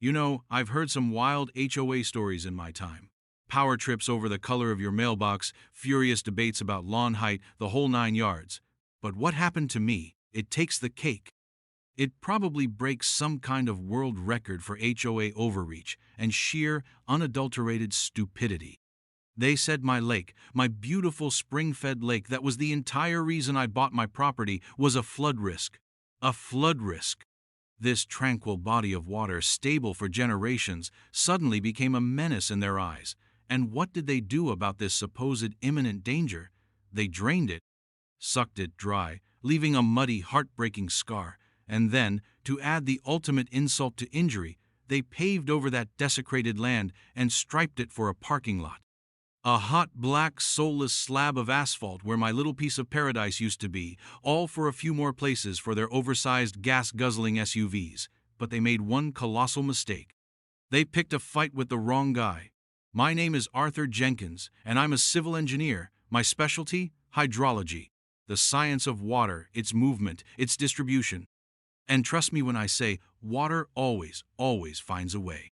You know, I've heard some wild HOA stories in my time. Power trips over the color of your mailbox, furious debates about lawn height, the whole 9 yards. But what happened to me? It takes the cake. It probably breaks some kind of world record for HOA overreach and sheer, unadulterated stupidity. They said my lake, my beautiful spring-fed lake that was the entire reason I bought my property, was a flood risk. A flood risk. This tranquil body of water, stable for generations, suddenly became a menace in their eyes. And what did they do about this supposed imminent danger? They drained it, sucked it dry, leaving a muddy, heartbreaking scar. And then, to add the ultimate insult to injury, they paved over that desecrated land and striped it for a parking lot. A hot, black, soulless slab of asphalt where my little piece of paradise used to be, all for a few more places for their oversized, gas-guzzling SUVs. But they made one colossal mistake. They picked a fight with the wrong guy. My name is Arthur Jenkins, and I'm a civil engineer. My specialty? Hydrology. The science of water, its movement, its distribution. And trust me when I say, water always, always finds a way.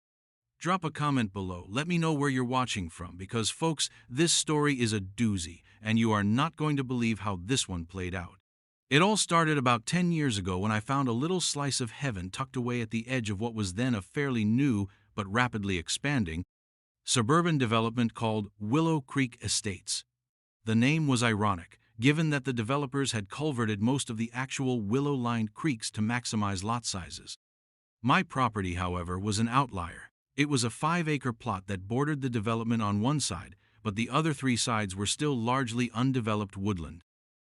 Drop a comment below, let me know where you're watching from, because folks, this story is a doozy, and you are not going to believe how this one played out. It all started about 10 years ago when I found a little slice of heaven tucked away at the edge of what was then a fairly new, but rapidly expanding, suburban development called Willow Creek Estates. The name was ironic, given that the developers had culverted most of the actual willow-lined creeks to maximize lot sizes. My property, however, was an outlier. It was a 5-acre plot that bordered the development on one side, but the other 3 sides were still largely undeveloped woodland.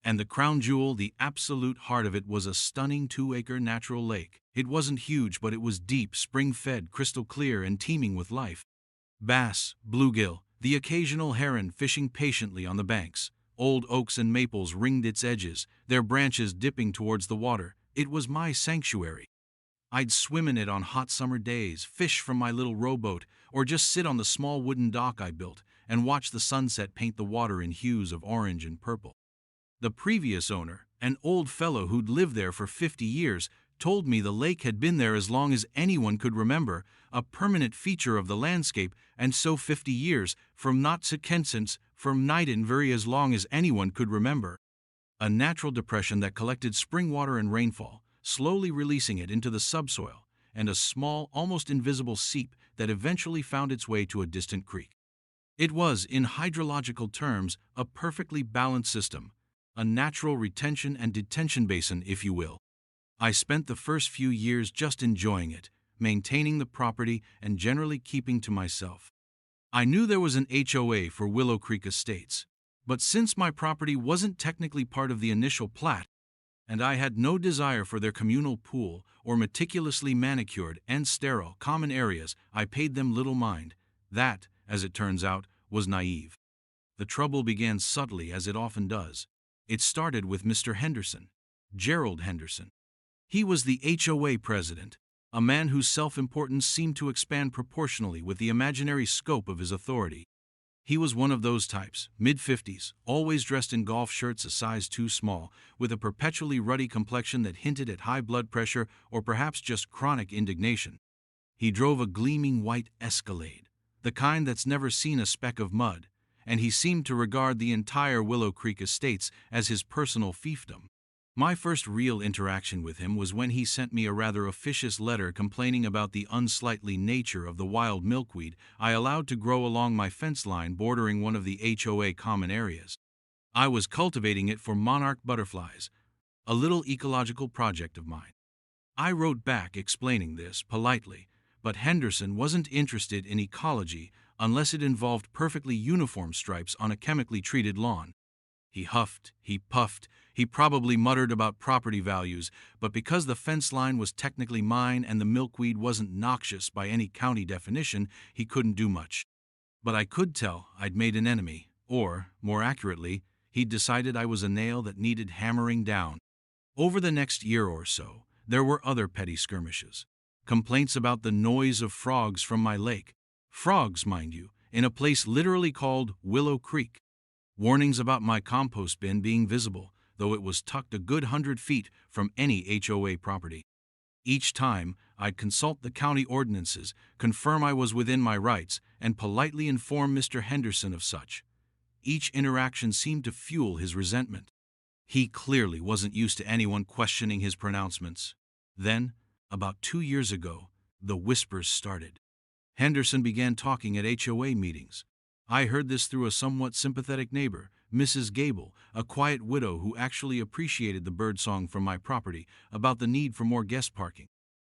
And the crown jewel, the absolute heart of it, was a stunning 2-acre natural lake. It wasn't huge, but it was deep, spring-fed, crystal clear, and teeming with life. Bass, bluegill, the occasional heron fishing patiently on the banks. Old oaks and maples ringed its edges, their branches dipping towards the water. It was my sanctuary. I'd swim in it on hot summer days, fish from my little rowboat, or just sit on the small wooden dock I built and watch the sunset paint the water in hues of orange and purple. The previous owner, an old fellow who'd lived there for 50 years, told me the lake had been there as long as anyone could remember, a permanent feature of the landscape, and so 50 years, from not to Kensens, from night and very as long as anyone could remember. A natural depression that collected spring water and rainfall, slowly releasing it into the subsoil, and a small, almost invisible seep that eventually found its way to a distant creek. It was, in hydrological terms, a perfectly balanced system, a natural retention and detention basin, if you will. I spent the first few years just enjoying it, maintaining the property, and generally keeping to myself. I knew there was an HOA for Willow Creek Estates, but since my property wasn't technically part of the initial plat, and I had no desire for their communal pool or meticulously manicured and sterile common areas, I paid them little mind. That, as it turns out, was naive. The trouble began subtly, as it often does. It started with Mr. Henderson, Gerald Henderson. He was the HOA president, a man whose self-importance seemed to expand proportionally with the imaginary scope of his authority. He was one of those types, mid-50s, always dressed in golf shirts a size too small, with a perpetually ruddy complexion that hinted at high blood pressure or perhaps just chronic indignation. He drove a gleaming white Escalade, the kind that's never seen a speck of mud, and he seemed to regard the entire Willow Creek Estates as his personal fiefdom. My first real interaction with him was when he sent me a rather officious letter complaining about the unsightly nature of the wild milkweed I allowed to grow along my fence line bordering one of the HOA common areas. I was cultivating it for monarch butterflies, a little ecological project of mine. I wrote back explaining this politely, but Henderson wasn't interested in ecology unless it involved perfectly uniform stripes on a chemically treated lawn. He huffed, he puffed, he probably muttered about property values, but because the fence line was technically mine and the milkweed wasn't noxious by any county definition, he couldn't do much. But I could tell I'd made an enemy, or, more accurately, he'd decided I was a nail that needed hammering down. Over the next year or so, there were other petty skirmishes. Complaints about the noise of frogs from my lake. Frogs, mind you, in a place literally called Willow Creek. Warnings about my compost bin being visible, though it was tucked a good 100 feet from any HOA property. Each time, I'd consult the county ordinances, confirm I was within my rights, and politely inform Mr. Henderson of such. Each interaction seemed to fuel his resentment. He clearly wasn't used to anyone questioning his pronouncements. Then, about 2 years ago, the whispers started. Henderson began talking at HOA meetings. I heard this through a somewhat sympathetic neighbor, Mrs. Gable, a quiet widow who actually appreciated the birdsong from my property about the need for more guest parking.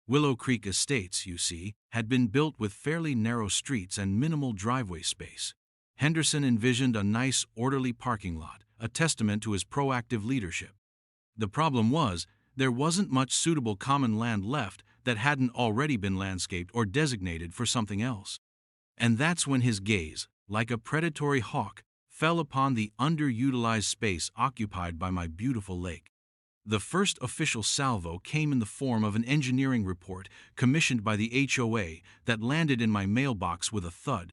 Willow Creek Estates, you see, had been built with fairly narrow streets and minimal driveway space. Henderson envisioned a nice, orderly parking lot, a testament to his proactive leadership. The problem was, there wasn't much suitable common land left that hadn't already been landscaped or designated for something else. And that's when his gaze, like a predatory hawk, fell upon the underutilized space occupied by my beautiful lake. The first official salvo came in the form of an engineering report commissioned by the HOA that landed in my mailbox with a thud.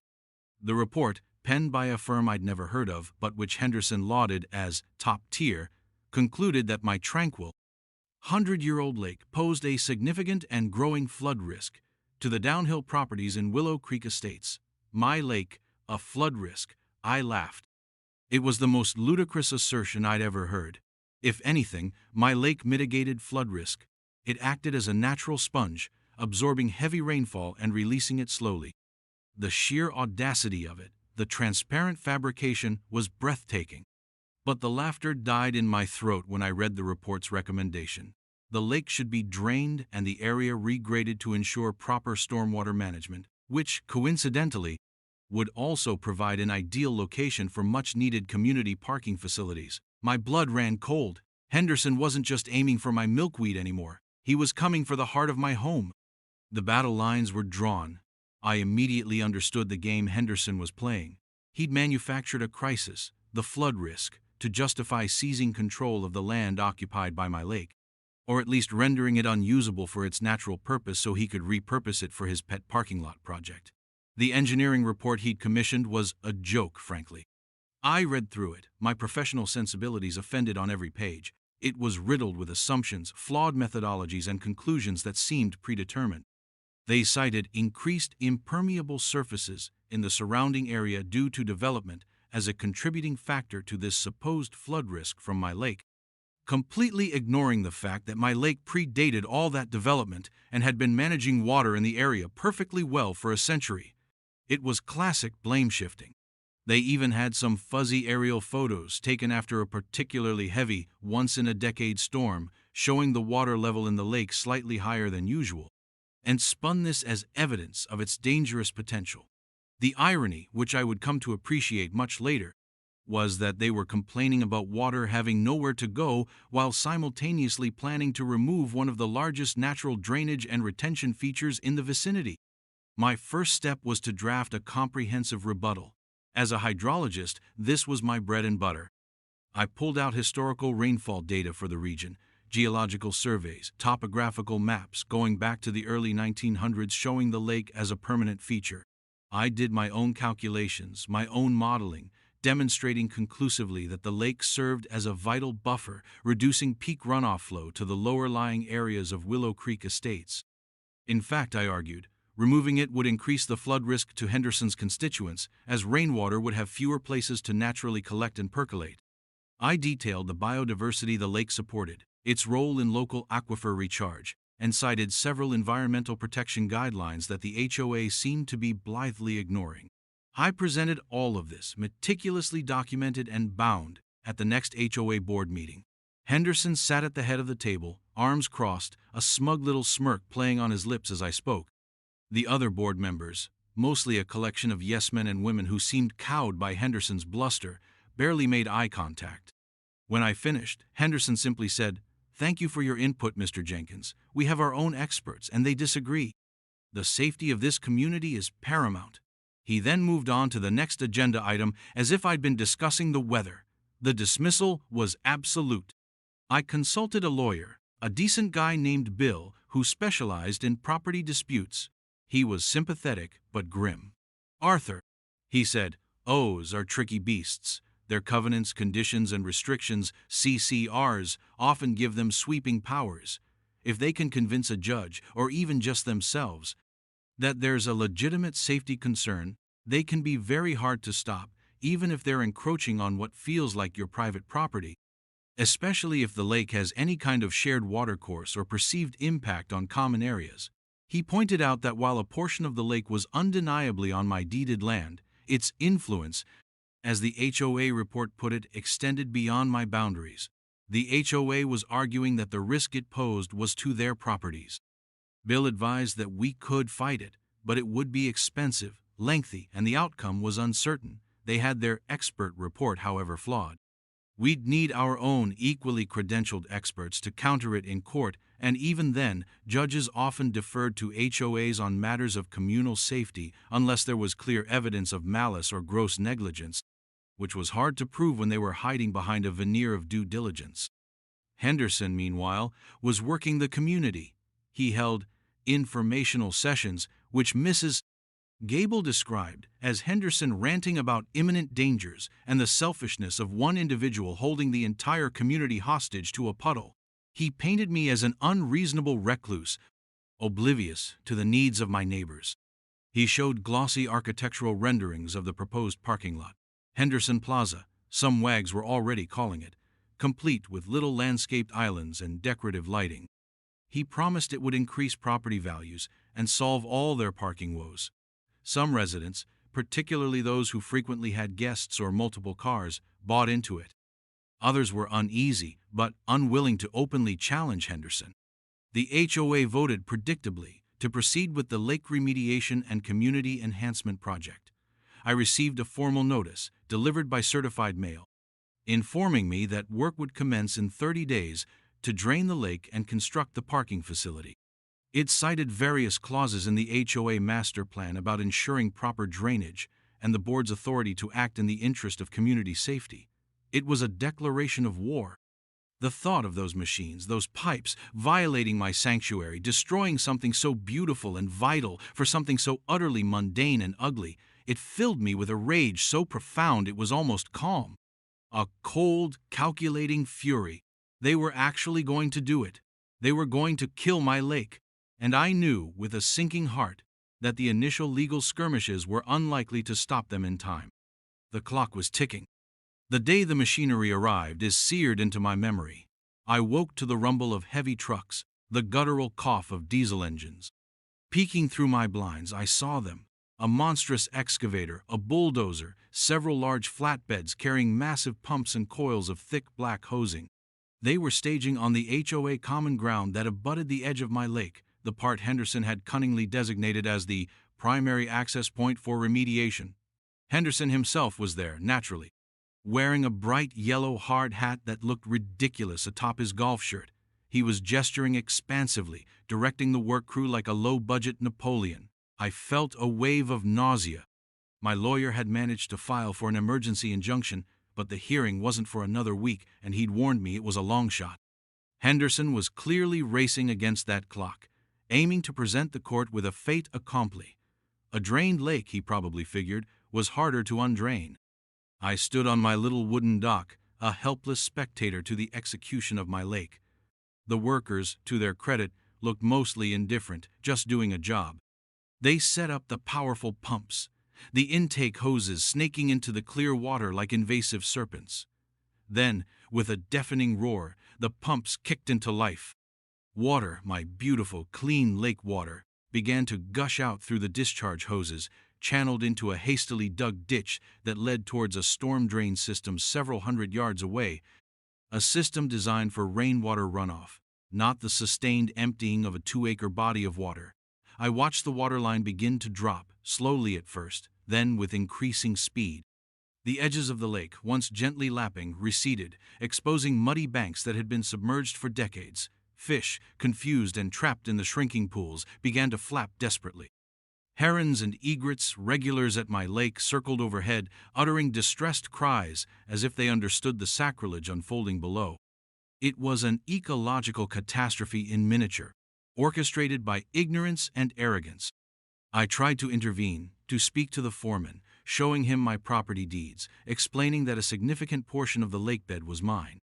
The report, penned by a firm I'd never heard of but which Henderson lauded as top tier, concluded that my tranquil, 100-year-old lake posed a significant and growing flood risk to the downhill properties in Willow Creek Estates. My lake, a flood risk, I laughed. It was the most ludicrous assertion I'd ever heard. If anything, my lake mitigated flood risk. It acted as a natural sponge, absorbing heavy rainfall and releasing it slowly. The sheer audacity of it, the transparent fabrication, was breathtaking. But the laughter died in my throat when I read the report's recommendation. The lake should be drained and the area regraded to ensure proper stormwater management, which, coincidentally, would also provide an ideal location for much-needed community parking facilities. My blood ran cold. Henderson wasn't just aiming for my milkweed anymore. He was coming for the heart of my home. The battle lines were drawn. I immediately understood the game Henderson was playing. He'd manufactured a crisis, the flood risk, to justify seizing control of the land occupied by my lake, or at least rendering it unusable for its natural purpose so he could repurpose it for his pet parking lot project. The engineering report he'd commissioned was a joke, frankly. I read through it, my professional sensibilities offended on every page. It was riddled with assumptions, flawed methodologies, and conclusions that seemed predetermined. They cited increased impermeable surfaces in the surrounding area due to development as a contributing factor to this supposed flood risk from my lake, completely ignoring the fact that my lake predated all that development and had been managing water in the area perfectly well for a century. It was classic blame shifting. They even had some fuzzy aerial photos taken after a particularly heavy, once-in-a-decade storm, showing the water level in the lake slightly higher than usual, and spun this as evidence of its dangerous potential. The irony, which I would come to appreciate much later, was that they were complaining about water having nowhere to go while simultaneously planning to remove one of the largest natural drainage and retention features in the vicinity. My first step was to draft a comprehensive rebuttal. As a hydrologist, this was my bread and butter. I pulled out historical rainfall data for the region, geological surveys, topographical maps going back to the early 1900s showing the lake as a permanent feature. I did my own calculations, my own modeling, demonstrating conclusively that the lake served as a vital buffer, reducing peak runoff flow to the lower-lying areas of Willow Creek Estates. In fact, I argued, removing it would increase the flood risk to Henderson's constituents, as rainwater would have fewer places to naturally collect and percolate. I detailed the biodiversity the lake supported, its role in local aquifer recharge, and cited several environmental protection guidelines that the HOA seemed to be blithely ignoring. I presented all of this, meticulously documented and bound, at the next HOA board meeting. Henderson sat at the head of the table, arms crossed, a smug little smirk playing on his lips as I spoke. The other board members, mostly a collection of yes-men and women who seemed cowed by Henderson's bluster, barely made eye contact. When I finished, Henderson simply said, "Thank you for your input, Mr. Jenkins. We have our own experts, and they disagree. The safety of this community is paramount." He then moved on to the next agenda item as if I'd been discussing the weather. The dismissal was absolute. I consulted a lawyer, a decent guy named Bill, who specialized in property disputes. He was sympathetic but grim. "Arthur," he said, "OAs are tricky beasts. Their covenants, conditions, and restrictions, CCRs, often give them sweeping powers. if they can convince a judge, or even just themselves, that there's a legitimate safety concern, they can be very hard to stop, even if they're encroaching on what feels like your private property, especially if the lake has any kind of shared watercourse or perceived impact on common areas. He pointed out that while a portion of the lake was undeniably on my deeded land, its influence, as the HOA report put it, extended beyond my boundaries. The HOA was arguing that the risk it posed was to their properties. Bill advised that we could fight it, but it would be expensive, lengthy, and the outcome was uncertain. They had their expert report, however, flawed. We'd need our own equally credentialed experts to counter it in court, and even then, judges often deferred to HOAs on matters of communal safety unless there was clear evidence of malice or gross negligence, which was hard to prove when they were hiding behind a veneer of due diligence. Henderson, meanwhile, was working the community. He held informational sessions, which Mrs. Gable described as Henderson ranting about imminent dangers and the selfishness of one individual holding the entire community hostage to a puddle. He painted me as an unreasonable recluse, oblivious to the needs of my neighbors. He showed glossy architectural renderings of the proposed parking lot, Henderson Plaza, some wags were already calling it, complete with little landscaped islands and decorative lighting. He promised it would increase property values and solve all their parking woes. Some residents, particularly those who frequently had guests or multiple cars, bought into it. Others were uneasy, but unwilling to openly challenge Henderson. The HOA voted predictably to proceed with the lake remediation and community enhancement project. I received a formal notice, delivered by certified mail, informing me that work would commence in 30 days to drain the lake and construct the parking facility. It cited various clauses in the HOA master plan about ensuring proper drainage and the board's authority to act in the interest of community safety. It was a declaration of war. The thought of those machines, those pipes, violating my sanctuary, destroying something so beautiful and vital for something so utterly mundane and ugly, it filled me with a rage so profound it was almost calm. A cold, calculating fury. They were actually going to do it. They were going to kill my lake. And I knew, with a sinking heart, that the initial legal skirmishes were unlikely to stop them in time. The clock was ticking. The day the machinery arrived is seared into my memory. I woke to the rumble of heavy trucks, the guttural cough of diesel engines. Peeking through my blinds, I saw them. A monstrous excavator, a bulldozer, several large flatbeds carrying massive pumps and coils of thick black hosing. They were staging on the HOA common ground that abutted the edge of my lake, the part Henderson had cunningly designated as the primary access point for remediation. Henderson himself was there, naturally, wearing a bright yellow hard hat that looked ridiculous atop his golf shirt. He was gesturing expansively, directing the work crew like a low-budget Napoleon. I felt a wave of nausea. My lawyer had managed to file for an emergency injunction, but the hearing wasn't for another week, and he'd warned me it was a long shot. Henderson was clearly racing against that clock, aiming to present the court with a fait accompli. A drained lake, he probably figured, was harder to undrain. I stood on my little wooden dock, a helpless spectator to the execution of my lake. The workers, to their credit, looked mostly indifferent, just doing a job. They set up the powerful pumps, the intake hoses snaking into the clear water like invasive serpents. Then, with a deafening roar, the pumps kicked into life. Water, my beautiful, clean lake water, began to gush out through the discharge hoses, channeled into a hastily dug ditch that led towards a storm drain system several hundred yards away, a system designed for rainwater runoff, not the sustained emptying of a 2-acre body of water. I watched the water line begin to drop, slowly at first, then with increasing speed. The edges of the lake, once gently lapping, receded, exposing muddy banks that had been submerged for decades. Fish, confused and trapped in the shrinking pools, began to flap desperately. Herons and egrets, regulars at my lake, circled overhead, uttering distressed cries as if they understood the sacrilege unfolding below. It was an ecological catastrophe in miniature, orchestrated by ignorance and arrogance. I tried to intervene, to speak to the foreman, showing him my property deeds, explaining that a significant portion of the lakebed was mine.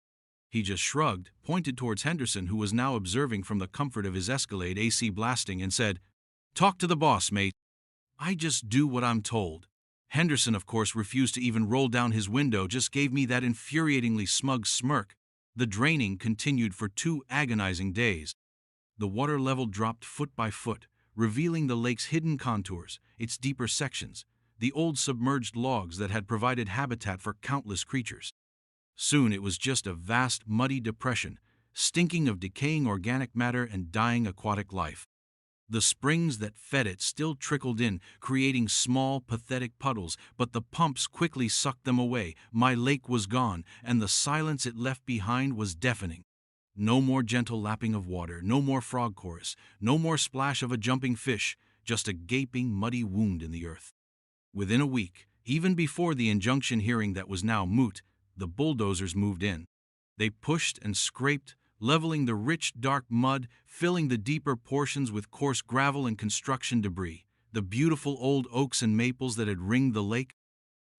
He just shrugged, pointed towards Henderson, who was now observing from the comfort of his Escalade AC blasting, and said, "Talk to the boss, mate. I just do what I'm told." Henderson, of course, refused to even roll down his window, just gave me that infuriatingly smug smirk. The draining continued for 2 agonizing days. The water level dropped foot by foot, revealing the lake's hidden contours, its deeper sections, the old submerged logs that had provided habitat for countless creatures. Soon it was just a vast, muddy depression, stinking of decaying organic matter and dying aquatic life. The springs that fed it still trickled in, creating small, pathetic puddles, but the pumps quickly sucked them away. My lake was gone, and the silence it left behind was deafening. No more gentle lapping of water, no more frog chorus, no more splash of a jumping fish, just a gaping, muddy wound in the earth. Within a week, even before the injunction hearing that was now moot, the bulldozers moved in. They pushed and scraped, leveling the rich, dark mud, filling the deeper portions with coarse gravel and construction debris, the beautiful old oaks and maples that had ringed the lake.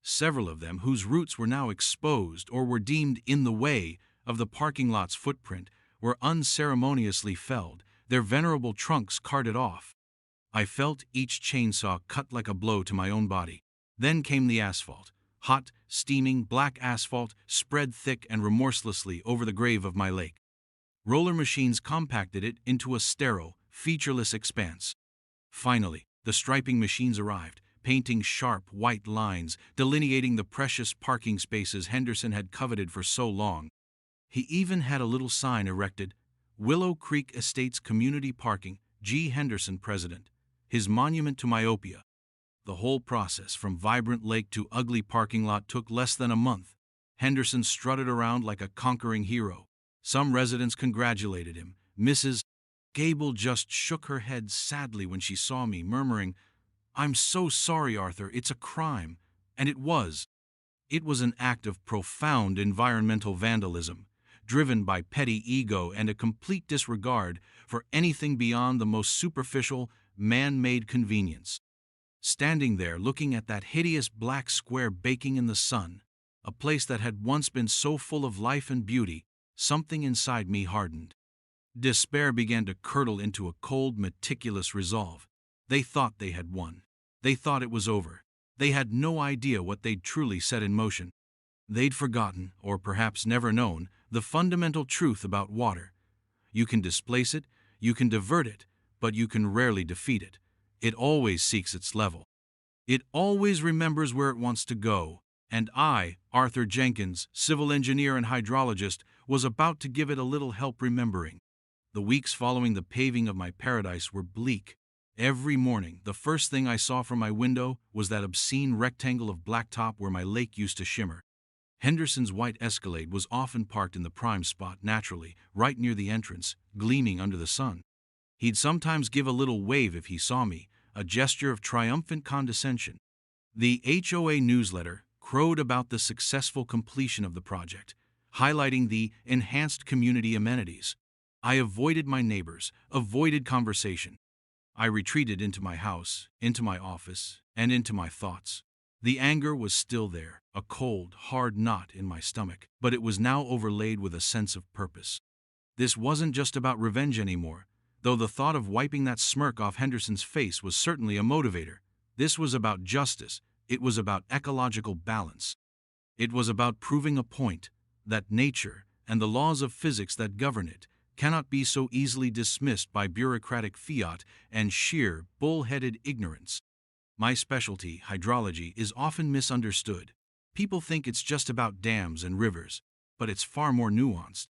Several of them, whose roots were now exposed or were deemed in the way of the parking lot's footprint, were unceremoniously felled, their venerable trunks carted off. I felt each chainsaw cut like a blow to my own body. Then came the asphalt. Hot, steaming, black asphalt spread thick and remorselessly over the grave of my lake. Roller machines compacted it into a sterile, featureless expanse. Finally, the striping machines arrived, painting sharp, white lines, delineating the precious parking spaces Henderson had coveted for so long. He even had a little sign erected, "Willow Creek Estates Community Parking, G. Henderson, President," his monument to myopia. The whole process, from vibrant lake to ugly parking lot, took less than a month. Henderson strutted around like a conquering hero. Some residents congratulated him. Mrs. Gable just shook her head sadly when she saw me, murmuring, "I'm so sorry, Arthur, it's a crime." And it was. It was an act of profound environmental vandalism, driven by petty ego and a complete disregard for anything beyond the most superficial, man-made convenience. Standing there looking at that hideous black square baking in the sun, a place that had once been so full of life and beauty, something inside me hardened. Despair began to curdle into a cold, meticulous resolve. They thought they had won. They thought it was over. They had no idea what they'd truly set in motion. They'd forgotten, or perhaps never known, the fundamental truth about water. You can displace it, you can divert it, but you can rarely defeat it. It always seeks its level. It always remembers where it wants to go, and I, Arthur Jenkins, civil engineer and hydrologist, was about to give it a little help remembering. The weeks following the paving of my paradise were bleak. Every morning, the first thing I saw from my window was that obscene rectangle of blacktop where my lake used to shimmer. Henderson's white Escalade was often parked in the prime spot naturally, right near the entrance, gleaming under the sun. He'd sometimes give a little wave if he saw me, a gesture of triumphant condescension. The HOA newsletter crowed about the successful completion of the project, highlighting the enhanced community amenities. I avoided my neighbors, avoided conversation. I retreated into my house, into my office, and into my thoughts. The anger was still there, a cold, hard knot in my stomach, but it was now overlaid with a sense of purpose. This wasn't just about revenge anymore, though the thought of wiping that smirk off Henderson's face was certainly a motivator. This was about justice. It was about ecological balance. It was about proving a point, that nature, and the laws of physics that govern it, cannot be so easily dismissed by bureaucratic fiat and sheer, bull-headed ignorance. My specialty, hydrology, is often misunderstood. People think it's just about dams and rivers, but it's far more nuanced.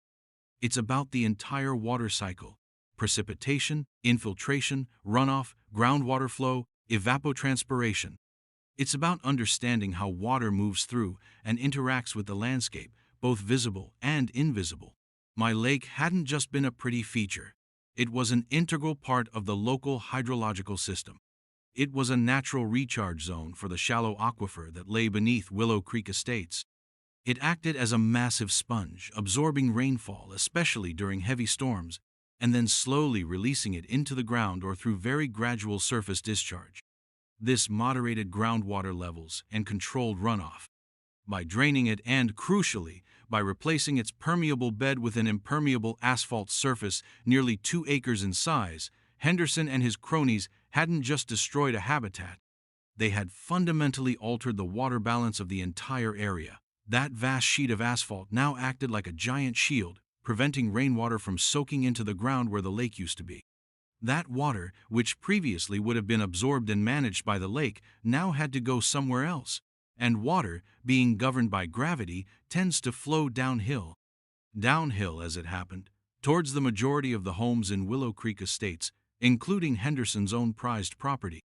It's about the entire water cycle: precipitation, infiltration, runoff, groundwater flow, evapotranspiration. It's about understanding how water moves through and interacts with the landscape, both visible and invisible. My lake hadn't just been a pretty feature. It was an integral part of the local hydrological system. It was a natural recharge zone for the shallow aquifer that lay beneath Willow Creek Estates. It acted as a massive sponge, absorbing rainfall, especially during heavy storms, and then slowly releasing it into the ground or through very gradual surface discharge. This moderated groundwater levels and controlled runoff. by draining it and, crucially, by replacing its permeable bed with an impermeable asphalt surface nearly 2 acres in size, Henderson and his cronies hadn't just destroyed a habitat. They had fundamentally altered the water balance of the entire area. That vast sheet of asphalt now acted like a giant shield, preventing rainwater from soaking into the ground where the lake used to be. That water, which previously would have been absorbed and managed by the lake, now had to go somewhere else. And water, being governed by gravity, tends to flow downhill. Downhill, as it happened, towards the majority of the homes in Willow Creek Estates, including Henderson's own prized property.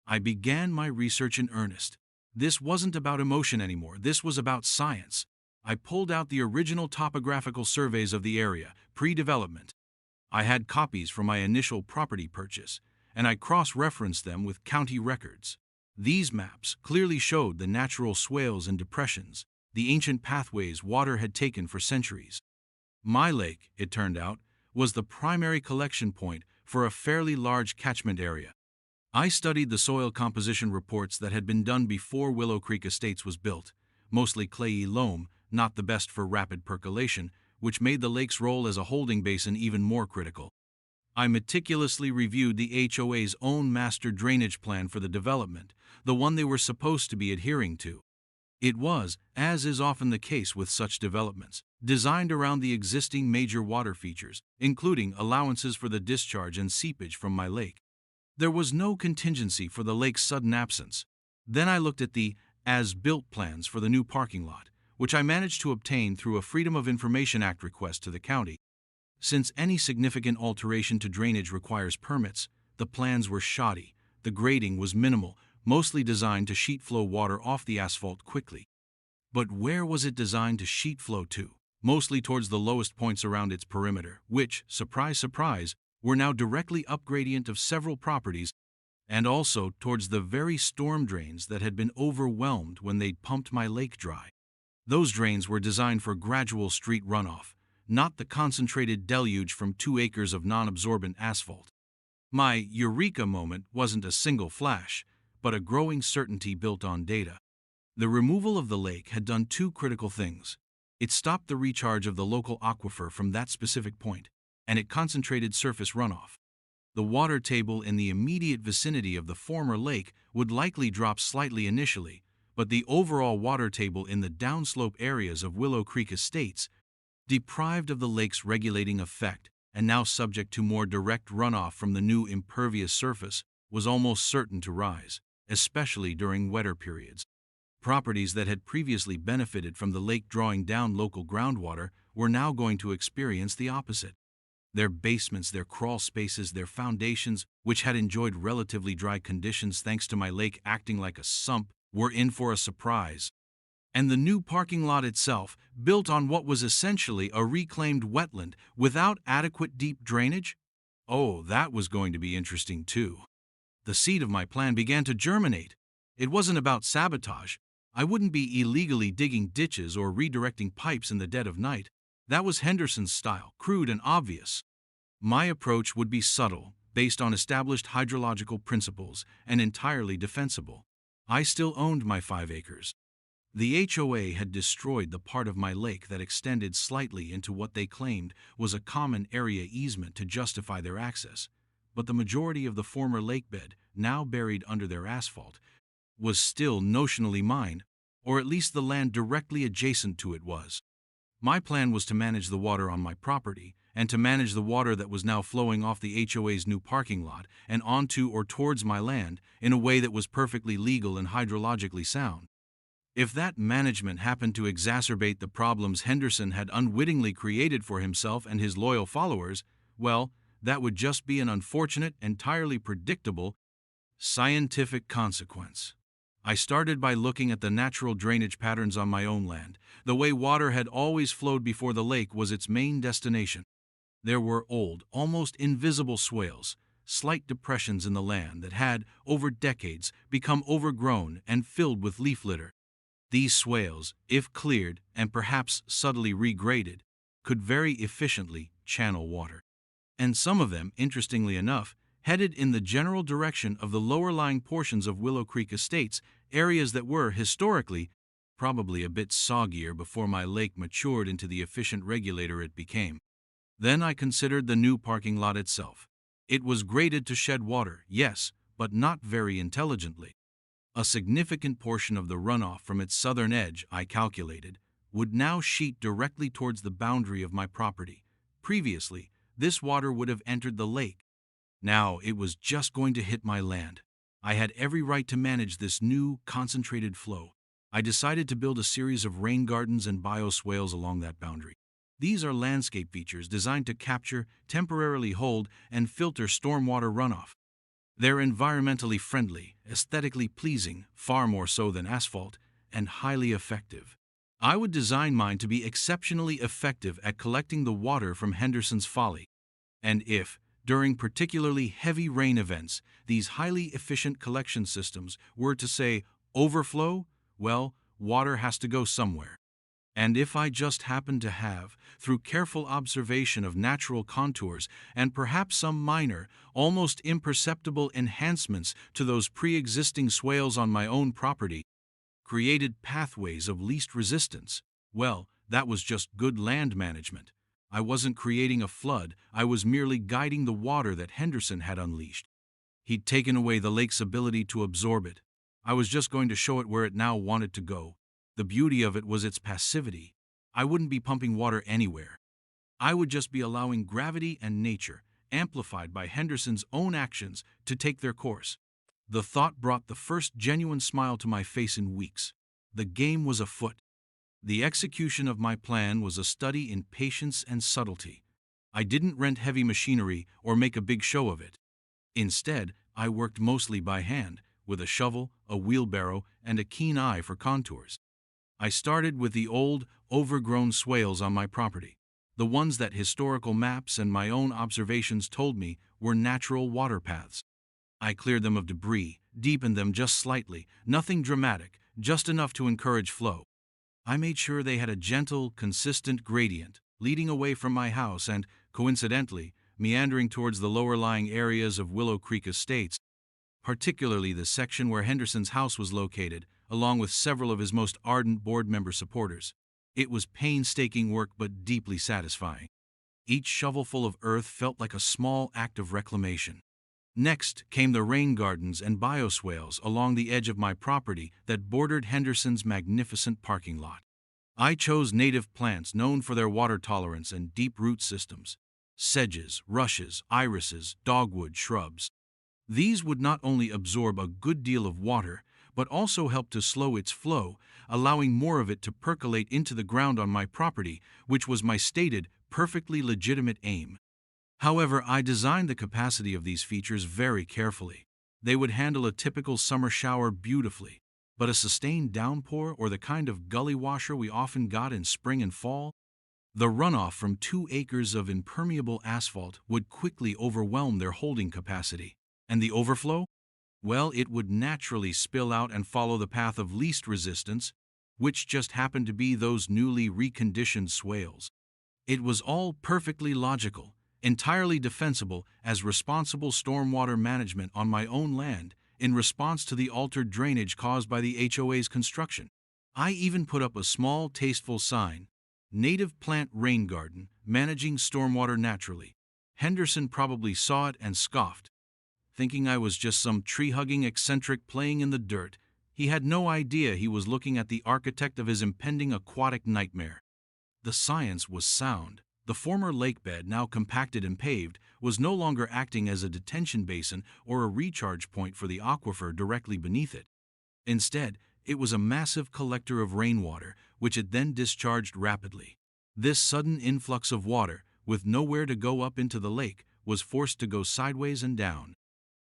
I began my research in earnest. This wasn't about emotion anymore, this was about science. I pulled out the original topographical surveys of the area, pre-development. I had copies from my initial property purchase, and I cross-referenced them with county records. These maps clearly showed the natural swales and depressions, the ancient pathways water had taken for centuries. My lake, it turned out, was the primary collection point for a fairly large catchment area. I studied the soil composition reports that had been done before Willow Creek Estates was built, mostly clayey loam, not the best for rapid percolation, which made the lake's role as a holding basin even more critical. I meticulously reviewed the HOA's own master drainage plan for the development, the one they were supposed to be adhering to. It was, as is often the case with such developments, designed around the existing major water features, including allowances for the discharge and seepage from my lake. There was no contingency for the lake's sudden absence. Then I looked at the as-built plans for the new parking lot, which I managed to obtain through a Freedom of Information Act request to the county. Since any significant alteration to drainage requires permits, the plans were shoddy. The grading was minimal, mostly designed to sheet flow water off the asphalt quickly. But where was it designed to sheet flow to? Mostly towards the lowest points around its perimeter, which, surprise, surprise, were now directly upgradient of several properties, and also towards the very storm drains that had been overwhelmed when they'd pumped my lake dry. Those drains were designed for gradual street runoff, not the concentrated deluge from 2 acres of non-absorbent asphalt. My eureka moment wasn't a single flash, but a growing certainty built on data. The removal of the lake had done 2 critical things. It stopped the recharge of the local aquifer from that specific point, and it concentrated surface runoff. The water table in the immediate vicinity of the former lake would likely drop slightly initially, but the overall water table in the downslope areas of Willow Creek Estates, deprived of the lake's regulating effect and now subject to more direct runoff from the new impervious surface, was almost certain to rise, especially during wetter periods. Properties that had previously benefited from the lake drawing down local groundwater were now going to experience the opposite. Their basements, their crawl spaces, their foundations, which had enjoyed relatively dry conditions thanks to my lake acting like a sump, were in for a surprise. And the new parking lot itself, built on what was essentially a reclaimed wetland without adequate deep drainage? Oh, that was going to be interesting too. The seed of my plan began to germinate. It wasn't about sabotage. I wouldn't be illegally digging ditches or redirecting pipes in the dead of night. That was Henderson's style, crude and obvious. My approach would be subtle, based on established hydrological principles, and entirely defensible. I still owned my 5 acres. The HOA had destroyed the part of my lake that extended slightly into what they claimed was a common area easement to justify their access, but the majority of the former lakebed, now buried under their asphalt, was still notionally mine, or at least the land directly adjacent to it was. My plan was to manage the water on my property, and to manage the water that was now flowing off the HOA's new parking lot and onto or towards my land in a way that was perfectly legal and hydrologically sound. If that management happened to exacerbate the problems Henderson had unwittingly created for himself and his loyal followers, well, that would just be an unfortunate, entirely predictable, scientific consequence. I started by looking at the natural drainage patterns on my own land. The way water had always flowed before the lake was its main destination. There were old, almost invisible swales, slight depressions in the land that had, over decades, become overgrown and filled with leaf litter. These swales, if cleared and perhaps subtly regraded, could very efficiently channel water. And some of them, interestingly enough, headed in the general direction of the lower-lying portions of Willow Creek Estates, areas that were, historically, probably a bit soggier before my lake matured into the efficient regulator it became. Then I considered the new parking lot itself. It was graded to shed water, yes, but not very intelligently. A significant portion of the runoff from its southern edge, I calculated, would now sheet directly towards the boundary of my property. Previously, this water would have entered the lake. Now it was just going to hit my land. I had every right to manage this new, concentrated flow. I decided to build a series of rain gardens and bioswales along that boundary. These are landscape features designed to capture, temporarily hold, and filter stormwater runoff. They're environmentally friendly, aesthetically pleasing, far more so than asphalt, and highly effective. I would design mine to be exceptionally effective at collecting the water from Henderson's Folly. And if, during particularly heavy rain events, these highly efficient collection systems were to, say, overflow, well, water has to go somewhere. And if I just happened to have, through careful observation of natural contours and perhaps some minor, almost imperceptible enhancements to those pre-existing swales on my own property, created pathways of least resistance, well, that was just good land management. I wasn't creating a flood, I was merely guiding the water that Henderson had unleashed. He'd taken away the lake's ability to absorb it. I was just going to show it where it now wanted to go. The beauty of it was its passivity. I wouldn't be pumping water anywhere. I would just be allowing gravity and nature, amplified by Henderson's own actions, to take their course. The thought brought the first genuine smile to my face in weeks. The game was afoot. The execution of my plan was a study in patience and subtlety. I didn't rent heavy machinery or make a big show of it. Instead, I worked mostly by hand, with a shovel, a wheelbarrow, and a keen eye for contours. I started with the old, overgrown swales on my property, the ones that historical maps and my own observations told me were natural water paths. I cleared them of debris, deepened them just slightly, nothing dramatic, just enough to encourage flow. I made sure they had a gentle, consistent gradient, leading away from my house and, coincidentally, meandering towards the lower-lying areas of Willow Creek Estates, particularly the section where Henderson's house was located, along with several of his most ardent board member supporters. It was painstaking work but deeply satisfying. Each shovelful of earth felt like a small act of reclamation. Next came the rain gardens and bioswales along the edge of my property that bordered Henderson's magnificent parking lot. I chose native plants known for their water tolerance and deep root systems: sedges, rushes, irises, dogwood shrubs. These would not only absorb a good deal of water, but also help to slow its flow, allowing more of it to percolate into the ground on my property, which was my stated, perfectly legitimate aim. However, I designed the capacity of these features very carefully. They would handle a typical summer shower beautifully, but a sustained downpour or the kind of gully washer we often got in spring and fall, the runoff from 2 acres of impermeable asphalt would quickly overwhelm their holding capacity. And the overflow? Well, it would naturally spill out and follow the path of least resistance, which just happened to be those newly reconditioned swales. It was all perfectly logical, entirely defensible as responsible stormwater management on my own land in response to the altered drainage caused by the HOA's construction. I even put up a small, tasteful sign: Native Plant Rain Garden, Managing Stormwater Naturally. Henderson probably saw it and scoffed, thinking I was just some tree-hugging eccentric playing in the dirt. He had no idea he was looking at the architect of his impending aquatic nightmare. The science was sound. The former lakebed, now compacted and paved, was no longer acting as a detention basin or a recharge point for the aquifer directly beneath it. Instead, it was a massive collector of rainwater, which it then discharged rapidly. This sudden influx of water, with nowhere to go up into the lake, was forced to go sideways and down.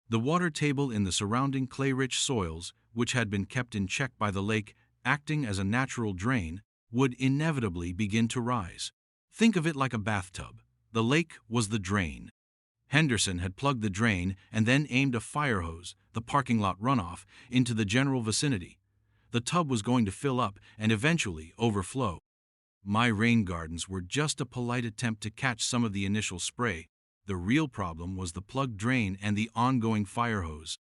The water table in the surrounding clay-rich soils, which had been kept in check by the lake acting as a natural drain, would inevitably begin to rise. Think of it like a bathtub. The lake was the drain. Henderson had plugged the drain and then aimed a fire hose, the parking lot runoff, into the general vicinity. The tub was going to fill up and eventually overflow. My rain gardens were just a polite attempt to catch some of the initial spray. The real problem was the plugged drain and the ongoing fire hose.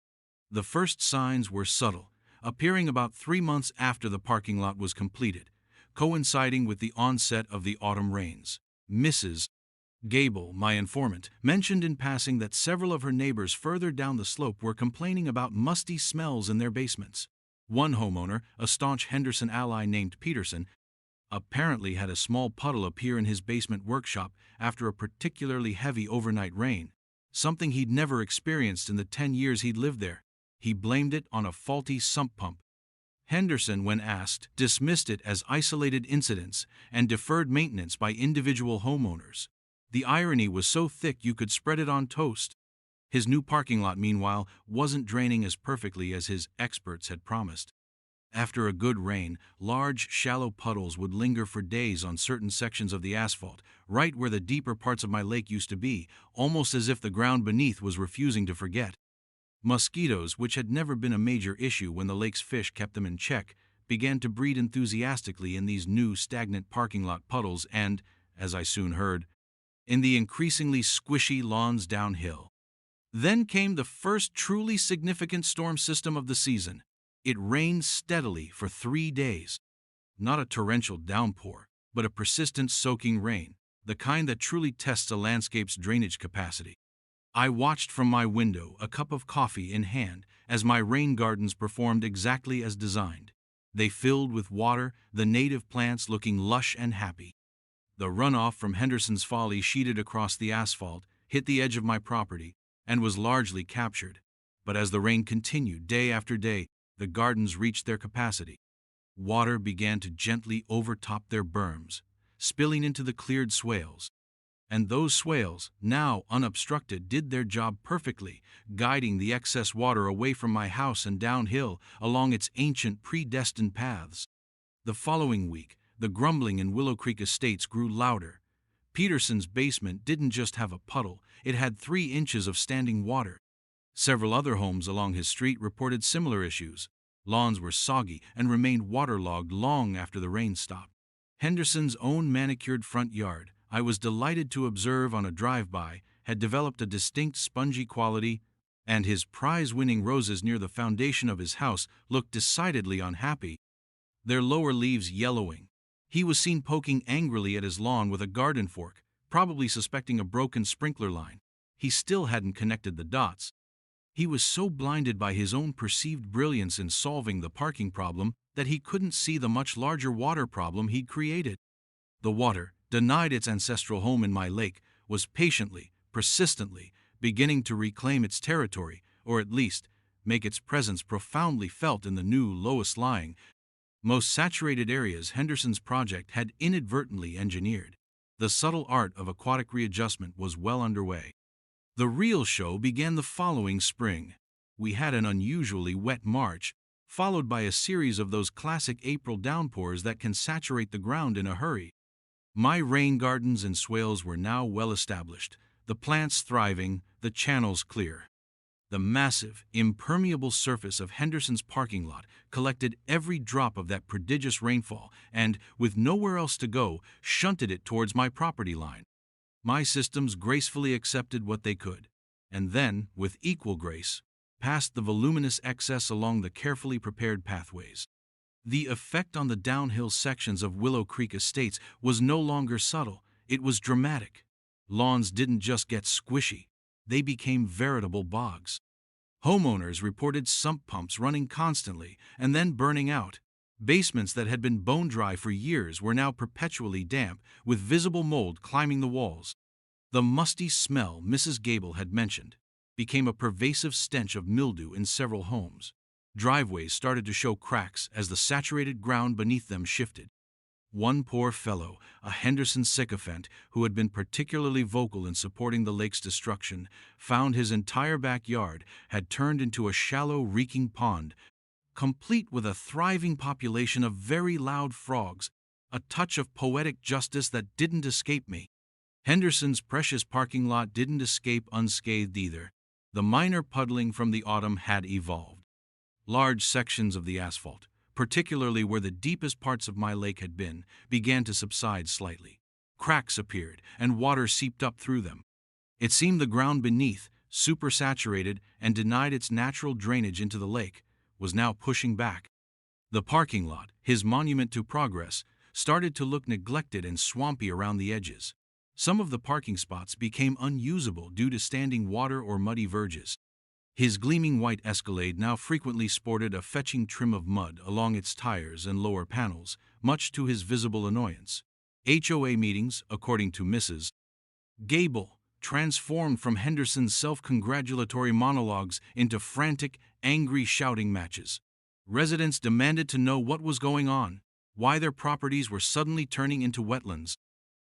The first signs were subtle: appearing about 3 months after the parking lot was completed, coinciding with the onset of the autumn rains. Mrs. Gable, my informant, mentioned in passing that several of her neighbors further down the slope were complaining about musty smells in their basements. One homeowner, a staunch Henderson ally named Peterson, apparently had a small puddle appear in his basement workshop after a particularly heavy overnight rain, something he'd never experienced in the 10 years he'd lived there. He blamed it on a faulty sump pump. Henderson, when asked, dismissed it as isolated incidents and deferred maintenance by individual homeowners. The irony was so thick you could spread it on toast. His new parking lot, meanwhile, wasn't draining as perfectly as his experts had promised. After a good rain, large, shallow puddles would linger for days on certain sections of the asphalt, right where the deeper parts of my lake used to be, almost as if the ground beneath was refusing to forget. Mosquitoes, which had never been a major issue when the lake's fish kept them in check, began to breed enthusiastically in these new stagnant parking lot puddles and, as I soon heard, in the increasingly squishy lawns downhill. Then came the first truly significant storm system of the season. It rained steadily for 3 days. Not a torrential downpour, but a persistent soaking rain, the kind that truly tests a landscape's drainage capacity. I watched from my window, a cup of coffee in hand, as my rain gardens performed exactly as designed. They filled with water, the native plants looking lush and happy. The runoff from Henderson's Folly sheeted across the asphalt, hit the edge of my property, and was largely captured. But as the rain continued day after day, the gardens reached their capacity. Water began to gently overtop their berms, spilling into the cleared swales. And those swales, now unobstructed, did their job perfectly, guiding the excess water away from my house and downhill along its ancient predestined paths. The following week, the grumbling in Willow Creek Estates grew louder. Peterson's basement didn't just have a puddle, it had 3 inches of standing water. Several other homes along his street reported similar issues. Lawns were soggy and remained waterlogged long after the rain stopped. Henderson's own manicured front yard, I was delighted to observe on a drive-by, had developed a distinct spongy quality, and his prize-winning roses near the foundation of his house looked decidedly unhappy, their lower leaves yellowing. He was seen poking angrily at his lawn with a garden fork, probably suspecting a broken sprinkler line. He still hadn't connected the dots. He was so blinded by his own perceived brilliance in solving the parking problem that he couldn't see the much larger water problem he'd created. The water, denied its ancestral home in my lake, was patiently, persistently, beginning to reclaim its territory, or at least, make its presence profoundly felt in the new, lowest-lying, most saturated areas Henderson's project had inadvertently engineered. The subtle art of aquatic readjustment was well underway. The real show began the following spring. We had an unusually wet March, followed by a series of those classic April downpours that can saturate the ground in a hurry. My rain gardens and swales were now well established, the plants thriving, the channels clear. The massive, impermeable surface of Henderson's parking lot collected every drop of that prodigious rainfall and, with nowhere else to go, shunted it towards my property line. My systems gracefully accepted what they could, and then, with equal grace, passed the voluminous excess along the carefully prepared pathways. The effect on the downhill sections of Willow Creek Estates was no longer subtle, it was dramatic. Lawns didn't just get squishy, they became veritable bogs. Homeowners reported sump pumps running constantly and then burning out. Basements that had been bone dry for years were now perpetually damp, with visible mold climbing the walls. The musty smell Mrs. Gable had mentioned became a pervasive stench of mildew in several homes. Driveways started to show cracks as the saturated ground beneath them shifted. One poor fellow, a Henderson sycophant who had been particularly vocal in supporting the lake's destruction, found his entire backyard had turned into a shallow, reeking pond, complete with a thriving population of very loud frogs, a touch of poetic justice that didn't escape me. Henderson's precious parking lot didn't escape unscathed either. The minor puddling from the autumn had evolved. Large sections of the asphalt, particularly where the deepest parts of my lake had been, began to subside slightly. Cracks appeared, and water seeped up through them. It seemed the ground beneath, supersaturated and denied its natural drainage into the lake, was now pushing back. The parking lot, his monument to progress, started to look neglected and swampy around the edges. Some of the parking spots became unusable due to standing water or muddy verges. His gleaming white Escalade now frequently sported a fetching trim of mud along its tires and lower panels, much to his visible annoyance. HOA meetings, according to Mrs. Gable, transformed from Henderson's self-congratulatory monologues into frantic, angry shouting matches. Residents demanded to know what was going on, why their properties were suddenly turning into wetlands.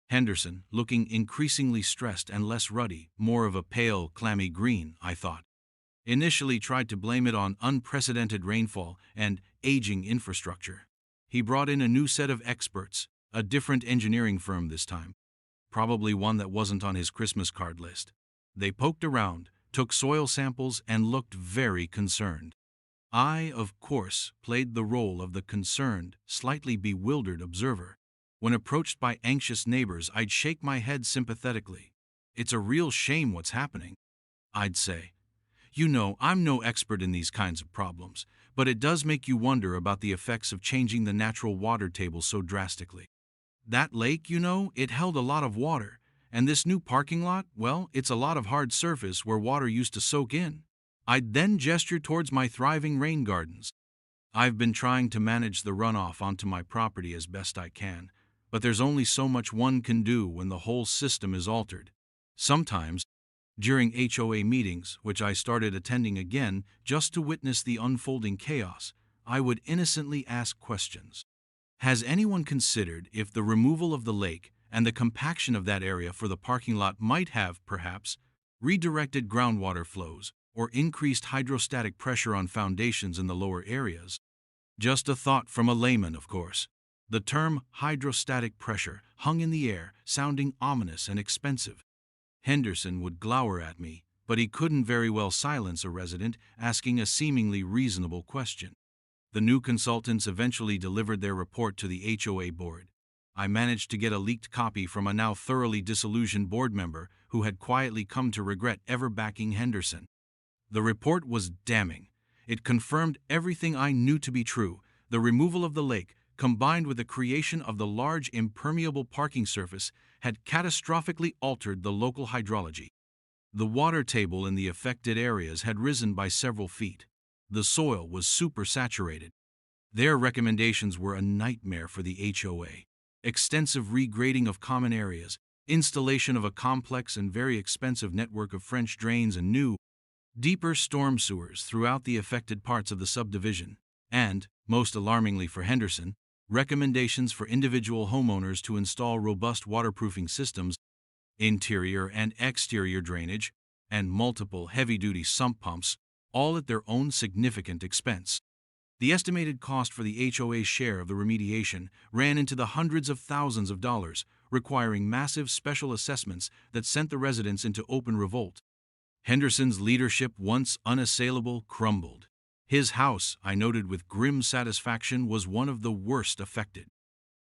Henderson, looking increasingly stressed and less ruddy, more of a pale, clammy green, I thought, initially tried to blame it on unprecedented rainfall and aging infrastructure. He brought in a new set of experts, a different engineering firm this time, probably one that wasn't on his Christmas card list. They poked around, took soil samples, and looked very concerned. I, of course, played the role of the concerned, slightly bewildered observer. When approached by anxious neighbors, I'd shake my head sympathetically. "It's a real shame what's happening," I'd say. "You know, I'm no expert in these kinds of problems, but it does make you wonder about the effects of changing the natural water table so drastically. That lake, you know, it held a lot of water, and this new parking lot, well, it's a lot of hard surface where water used to soak in." I'd then gesture towards my thriving rain gardens. "I've been trying to manage the runoff onto my property as best I can, but there's only so much one can do when the whole system is altered. Sometimes, during HOA meetings, which I started attending again just to witness the unfolding chaos, I would innocently ask questions. Has anyone considered if the removal of the lake and the compaction of that area for the parking lot might have, perhaps, redirected groundwater flows or increased hydrostatic pressure on foundations in the lower areas? Just a thought from a layman, of course. The term hydrostatic pressure hung in the air, sounding ominous and expensive. Henderson would glower at me, but he couldn't very well silence a resident asking a seemingly reasonable question. The new consultants eventually delivered their report to the HOA board. I managed to get a leaked copy from a now thoroughly disillusioned board member who had quietly come to regret ever backing Henderson. The report was damning. It confirmed everything I knew to be true. The removal of the lake, combined with the creation of the large impermeable parking surface, had catastrophically altered the local hydrology. The water table in the affected areas had risen by several feet. The soil was supersaturated. Their recommendations were a nightmare for the HOA. Extensive regrading of common areas, installation of a complex and very expensive network of French drains and new, deeper storm sewers throughout the affected parts of the subdivision, and, most alarmingly for Henderson, recommendations for individual homeowners to install robust waterproofing systems, interior and exterior drainage, and multiple heavy-duty sump pumps, all at their own significant expense. The estimated cost for the HOA's share of the remediation ran into the hundreds of thousands of dollars, requiring massive special assessments that sent the residents into open revolt. Henderson's leadership, once unassailable, crumbled. His house, I noted with grim satisfaction, was one of the worst affected.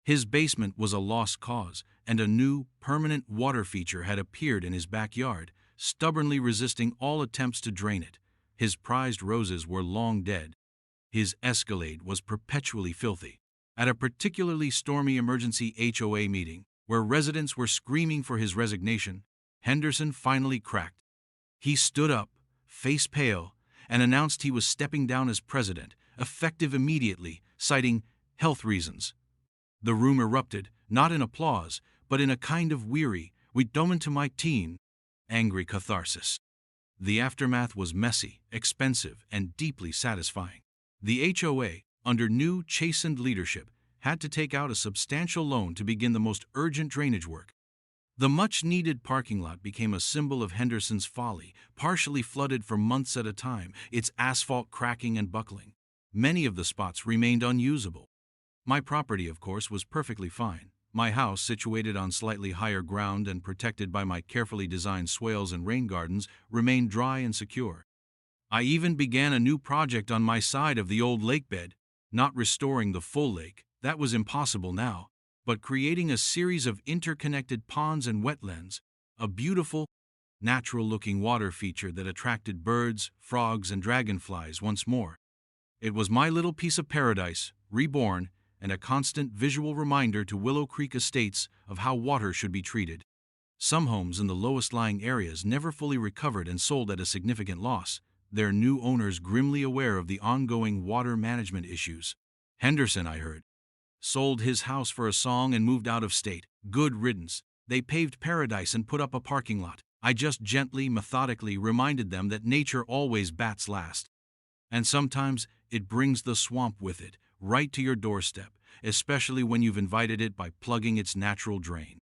His basement was a lost cause, and a new, permanent water feature had appeared in his backyard, stubbornly resisting all attempts to drain it. His prized roses were long dead. His Escalade was perpetually filthy. At a particularly stormy emergency HOA meeting, where residents were screaming for his resignation, Henderson finally cracked. He stood up, face pale, and announced he was stepping down as president, effective immediately, citing health reasons. The room erupted, not in applause, but in a kind of weary, "we don't to my teen," angry catharsis. The aftermath was messy, expensive, and deeply satisfying. The HOA, under new, chastened leadership, had to take out a substantial loan to begin the most urgent drainage work. The much-needed parking lot became a symbol of Henderson's folly, partially flooded for months at a time, its asphalt cracking and buckling. Many of the spots remained unusable. My property, of course, was perfectly fine. My house, situated on slightly higher ground and protected by my carefully designed swales and rain gardens, remained dry and secure. I even began a new project on my side of the old lake bed, not restoring the full lake, that was impossible now, but creating a series of interconnected ponds and wetlands, a beautiful, natural-looking water feature that attracted birds, frogs, and dragonflies once more. It was my little piece of paradise, reborn, and a constant visual reminder to Willow Creek Estates of how water should be treated. Some homes in the lowest lying areas never fully recovered and sold at a significant loss, their new owners grimly aware of the ongoing water management issues. Henderson, I heard, sold his house for a song and moved out of state. Good riddance. They paved paradise and put up a parking lot. I just gently, methodically reminded them that nature always bats last. And sometimes it brings the swamp with it, right to your doorstep, especially when you've invited it by plugging its natural drain.